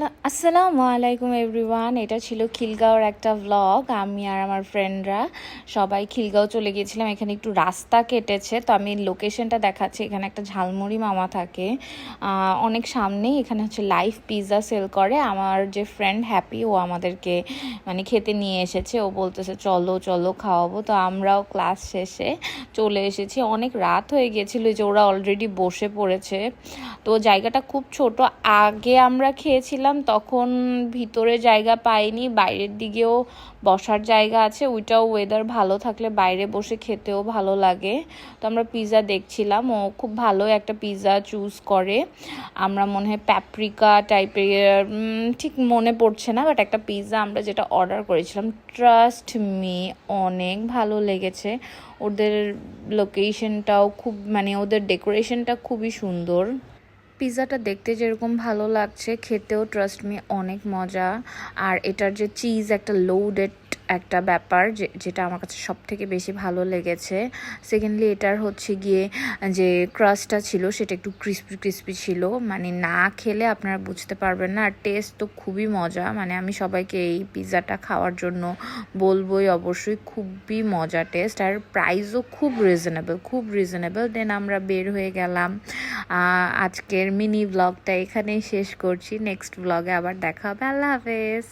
আসসালামু আলাইকুম এভরিওয়ান। এটা ছিল খিলগাঁওর একটা ব্লগ। আমি আর আমার ফ্রেন্ডরা সবাই খিলগাঁও চলে গিয়েছিলাম। এখানে একটু রাস্তা কেটেছে, তো আমি লোকেশনটা দেখাচ্ছি। এখানে একটা ঝালমুড়ি মামা থাকে অনেক সামনেই। এখানে হচ্ছে লাইভ পিৎজা সেল করে। আমার যে ফ্রেন্ড হ্যাপি, ও আমাদেরকে মানে খেতে নিয়ে এসেছে। ও বলতেছে চলো চলো খাওয়াবো। তো আমরাও ক্লাস শেষে চলে এসেছি। অনেক রাত হয়ে গিয়েছিল, যে ওরা অলরেডি বসে পড়েছে। তো জায়গাটা খুব ছোট। আগে আমরা খেয়েছিলাম তখন ভিতরে জায়গা পাইনি, বাইরের দিকেও বসার জায়গা আছে। ওইটাও ওয়েদার ভালো থাকলে বাইরে বসে খেতেও ভালো লাগে। তো আমরা পিৎজা দেখছিলাম, ও খুব ভালো একটা পিৎজা চুজ করে। আমরা মনে হয় প্যাপ্রিকা টাইপের, ঠিক মনে পড়ছে না, বাট একটা পিৎজা আমরা যেটা অর্ডার করেছিলাম, ট্রাস্ট মি অনেক ভালো লেগেছে। ওদের লোকেশনটাও খুব, মানে ওদের ডেকোরেশনটা খুবই সুন্দর। পিৎজাটা দেখতে যেরকম ভালো লাগছে, খেতেও ট্রাস্ট মি অনেক মজা। আর এটার যে চিজ, একটা লোডেড একটা ব্যাপার, যেটা আমার কাছে সব থেকে বেশি ভালো লেগেছে। সেকেন্ডলি এটার হচ্ছে গিয়ে যে ক্রাস্টটা ছিল, সেটা একটু ক্রিস্পি ক্রিস্পি ছিল, মানে না খেলে আপনারা বুঝতে পারবেন না। আর টেস্ট তো খুবই মজা, মানে আমি সবাইকে এই পিৎজাটা খাওয়ার জন্য বলবোই অবশ্যই। খুবই মজা টেস্ট, আর প্রাইসও খুব রিজনেবল। দেন আমরা বের হয়ে গেলাম। আজকের মিনি ব্লগটা এখানেই শেষ করছি। নেক্সট ব্লগে আবার দেখা হবে। আল্লাহ হাফেজ।